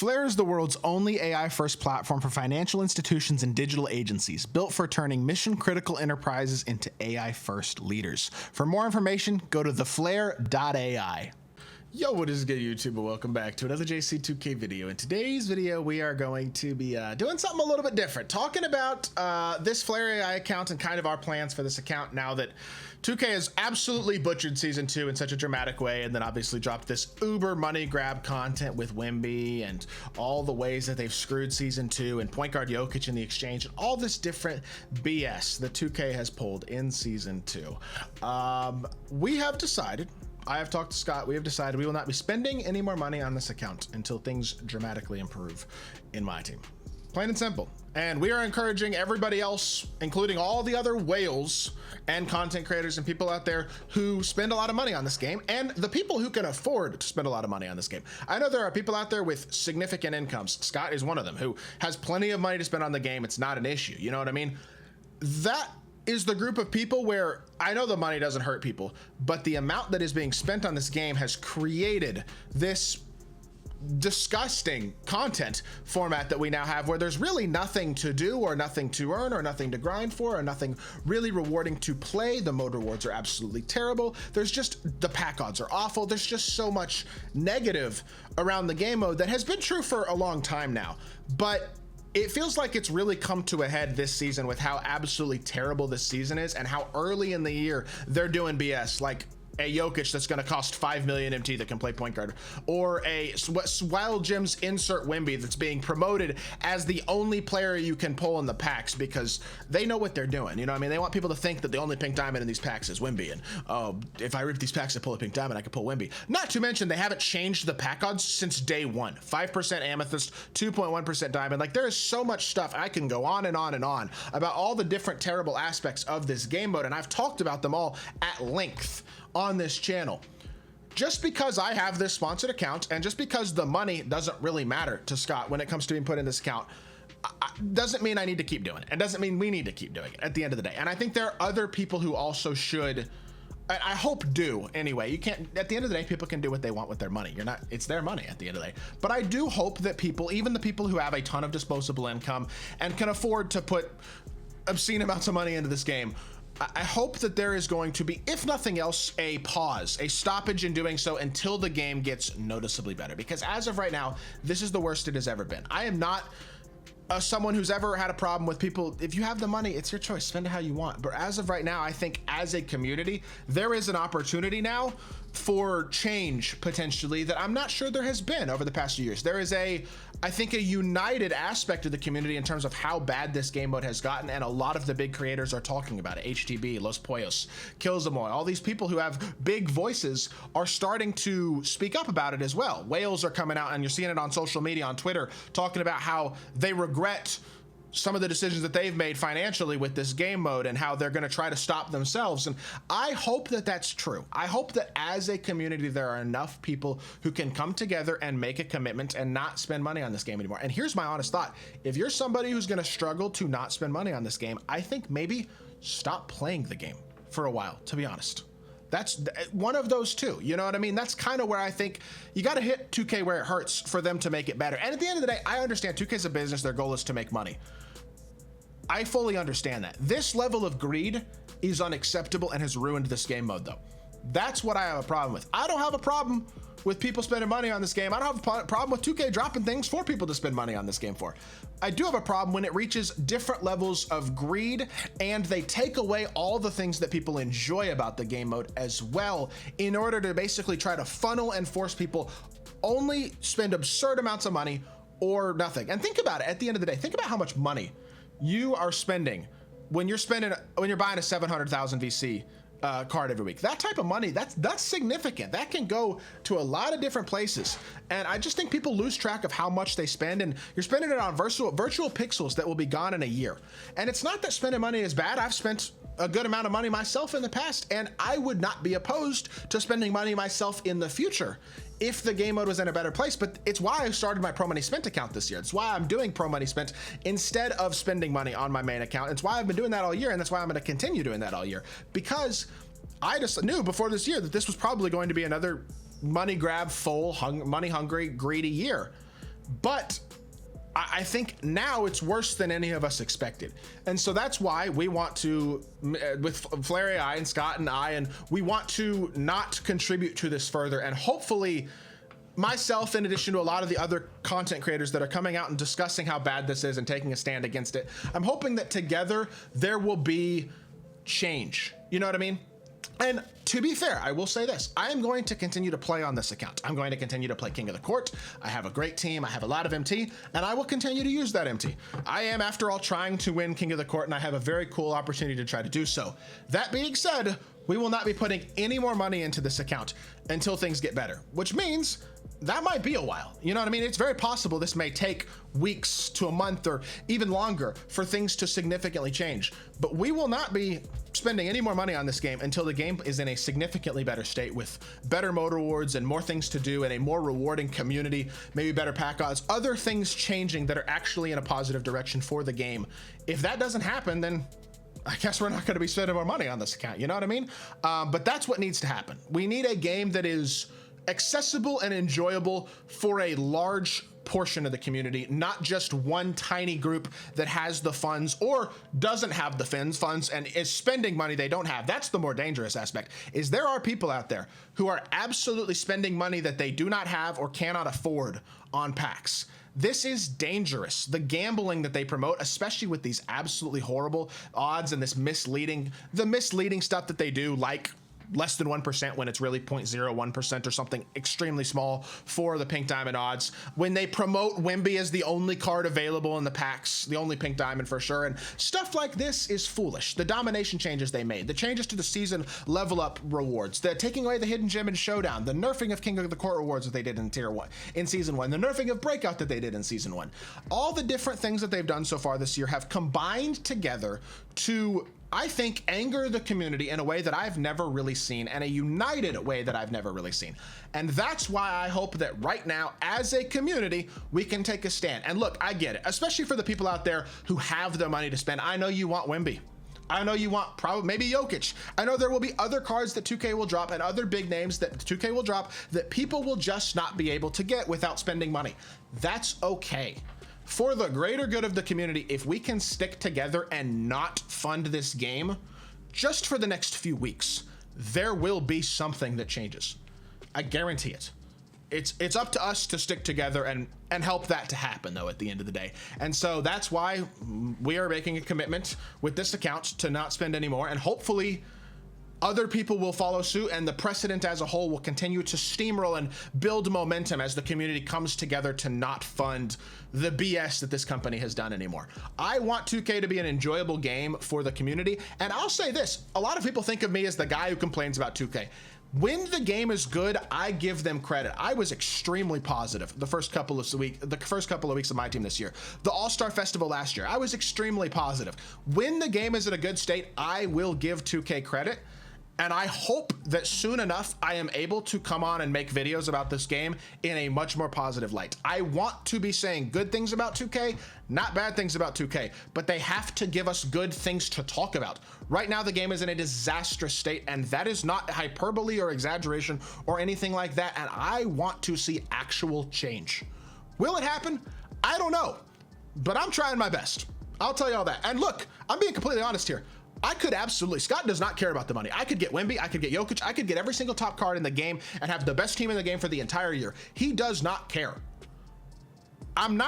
Flare is the world's only AI-first platform for financial institutions and digital agencies, built for turning mission-critical enterprises into AI-first leaders. For more information, go to theflare.ai. Yo, what is good, YouTube, and welcome back to another JC2K video. In today's video, we are going to be doing something a little bit different, talking about this Flare AI account and kind of our plans for this account now that 2K has absolutely butchered Season 2 in such a dramatic way, and then obviously dropped this uber money grab content with Wemby and all the ways that they've screwed Season 2 and point guard Jokic in the exchange and all this different BS that 2K has pulled in Season 2. We have decided, I have talked to Scott, we have decided we will not be spending any more money on this account until things dramatically improve in my team. Plain and simple. And we are encouraging everybody else, including all the other whales and content creators and people out there who spend a lot of money on this game, and the people who can afford to spend a lot of money on this game. I know there are people out there with significant incomes. Scott is one of them, who has plenty of money to spend on the game. It's not an issue. You know what I mean? That is the group of people where I know the money doesn't hurt people, but the amount that is being spent on this game has created this disgusting content format that we now have, where there's really nothing to do or nothing to earn or nothing to grind for or nothing really rewarding to play. The mode rewards are absolutely terrible. There's just, the pack odds are awful. There's just so much negative around the game mode that has been true for a long time now, but it feels like it's really come to a head this season with how absolutely terrible this season is and how early in the year they're doing BS, like a Jokic that's going to cost 5 million MT that can play point guard, or a Wild Gems insert Wemby that's being promoted as the only player you can pull in the packs because they know what they're doing. You know what I mean? They want people to think that the only pink diamond in these packs is Wemby, and oh, if I rip these packs and pull a pink diamond, I can pull Wemby. Not to mention they haven't changed the pack odds since day one. 5% amethyst, 2.1% diamond. Like, there is so much stuff. I can go on and on and on about all the different terrible aspects of this game mode, and I've talked about them all at length on this channel. Just because I have this sponsored account and just because the money doesn't really matter to Scott when it comes to being put in this account, doesn't mean I need to keep doing it. It doesn't mean we need to keep doing it at the end of the day. And I think there are other people who also should, I hope do anyway. You can't, at the end of the day, people can do what they want with their money. It's their money at the end of the day. But I do hope that people, even the people who have a ton of disposable income and can afford to put obscene amounts of money into this game, I hope that there is going to be, if nothing else, a pause, a stoppage in doing so until the game gets noticeably better. Because as of right now, this is the worst it has ever been. I am not someone who's ever had a problem with people. If you have the money, it's your choice, spend it how you want. But as of right now, I think as a community, there is an opportunity now for change potentially that I'm not sure there has been over the past few years. There is I think a united aspect of the community in terms of how bad this game mode has gotten, and a lot of the big creators are talking about it. HTB, Los Pollos, Killzamoy, all these people who have big voices are starting to speak up about it as well. Whales are coming out, and you're seeing it on social media, on Twitter, talking about how they regret some of the decisions that they've made financially with this game mode and how they're going to try to stop themselves. And I hope that that's true. I hope that as a community, there are enough people who can come together and make a commitment and not spend money on this game anymore. And here's my honest thought. If you're somebody who's going to struggle to not spend money on this game, I think maybe stop playing the game for a while, to be honest. That's one of those two. You know what I mean? That's kind of where I think you got to hit 2K where it hurts for them to make it better. And at the end of the day, I understand 2K's a business. Their goal is to make money. I fully understand that. This level of greed is unacceptable and has ruined this game mode, though. That's what I have a problem with. I don't have a problem with people spending money on this game. I don't have a problem with 2K dropping things for people to spend money on this game for. I do have a problem when it reaches different levels of greed and they take away all the things that people enjoy about the game mode as well, in order to basically try to funnel and force people only spend absurd amounts of money or nothing. And think about it, at the end of the day, think about how much money you are spending when you're buying a 700,000 VC card every week. That type of money, that's significant. That can go to a lot of different places. And I just think people lose track of how much they spend, and you're spending it on virtual pixels that will be gone in a year. And it's not that spending money is bad. I've spent a good amount of money myself in the past, and I would not be opposed to spending money myself in the future if the game mode was in a better place. But it's why I started my Pro Money Spent account this year. It's why I'm doing Pro Money Spent instead of spending money on my main account. It's why I've been doing that all year, and that's why I'm going to continue doing that all year, because I just knew before this year that this was probably going to be another money grab, money hungry, greedy year. But I think now it's worse than any of us expected. And so that's why we want to, with Flare AI and Scott and I, and we want to not contribute to this further. And hopefully myself, in addition to a lot of the other content creators that are coming out and discussing how bad this is and taking a stand against it, I'm hoping that together there will be change. You know what I mean? And to be fair, I will say this, I am going to continue to play on this account. I'm going to continue to play King of the Court. I have a great team. I have a lot of MT, and I will continue to use that MT. I am, after all, trying to win King of the Court, and I have a very cool opportunity to try to do so. That being said, we will not be putting any more money into this account until things get better, which means that might be a while. You know what I mean? It's very possible this may take weeks to a month or even longer for things to significantly change. But we will not be spending any more money on this game until the game is in a significantly better state with better mode rewards and more things to do and a more rewarding community, maybe better pack odds, other things changing that are actually in a positive direction for the game. If that doesn't happen, then I guess we're not going to be spending more money on this account. You know what I mean? But that's what needs to happen. We need a game that is accessible and enjoyable for a large portion of the community, not just one tiny group that has the funds or doesn't have the funds and is spending money they don't have. That's the more dangerous aspect, is there are people out there who are absolutely spending money that they do not have or cannot afford on packs. This is dangerous. The gambling that they promote, especially with these absolutely horrible odds and this misleading stuff that they do, like less than 1% when it's really 0.01% or something extremely small for the pink diamond odds. When they promote Wemby as the only card available in the packs, the only pink diamond for sure, and stuff like this is foolish. The domination changes they made, the changes to the season level up rewards, the taking away the hidden gem in Showdown, the nerfing of King of the Court rewards that they did in season 1, the nerfing of Breakout that they did in season 1. All the different things that they've done so far this year have combined together to, I think, anger the community in a way that I've never really seen, and a united way that I've never really seen. And that's why I hope that right now, as a community, we can take a stand. And look, I get it, especially for the people out there who have the money to spend. I know you want Wemby. I know you want probably maybe Jokic. I know there will be other cards that 2K will drop and other big names that 2K will drop that people will just not be able to get without spending money. That's okay. For the greater good of the community, if we can stick together and not fund this game just for the next few weeks, there will be something that changes. I guarantee it. It's up to us to stick together and help that to happen, though, at the end of the day. And so that's why we are making a commitment with this account to not spend any more, and hopefully other people will follow suit, and the precedent as a whole will continue to steamroll and build momentum as the community comes together to not fund the BS that this company has done anymore. I want 2K to be an enjoyable game for the community, and I'll say this, a lot of people think of me as the guy who complains about 2K. When the game is good, I give them credit. I was extremely positive the first couple of weeks of my team this year. The All-Star Festival last year, I was extremely positive. When the game is in a good state, I will give 2K credit. And I hope that soon enough, I am able to come on and make videos about this game in a much more positive light. I want to be saying good things about 2K, not bad things about 2K, but they have to give us good things to talk about. Right now, the game is in a disastrous state, and that is not hyperbole or exaggeration or anything like that, and I want to see actual change. Will it happen? I don't know, but I'm trying my best. I'll tell you all that. And look, I'm being completely honest here. I could absolutely, Scott does not care about the money. I could get Wemby, I could get Jokic, I could get every single top card in the game and have the best team in the game for the entire year. He does not care. I'm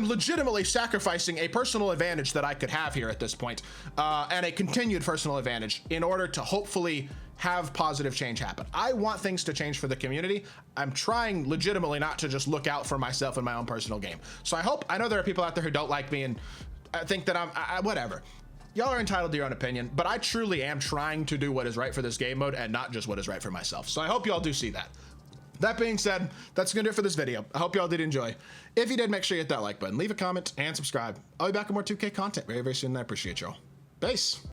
legitimately sacrificing a personal advantage that I could have here at this point, and a continued personal advantage in order to hopefully have positive change happen. I want things to change for the community. I'm trying legitimately not to just look out for myself in my own personal game. So I know there are people out there who don't like me and think that I'm whatever. Y'all are entitled to your own opinion, but I truly am trying to do what is right for this game mode and not just what is right for myself. So I hope y'all do see that. That being said, that's gonna do it for this video. I hope y'all did enjoy. If you did, make sure you hit that like button, leave a comment, and subscribe. I'll be back with more 2K content very, very soon, and I appreciate y'all. Peace.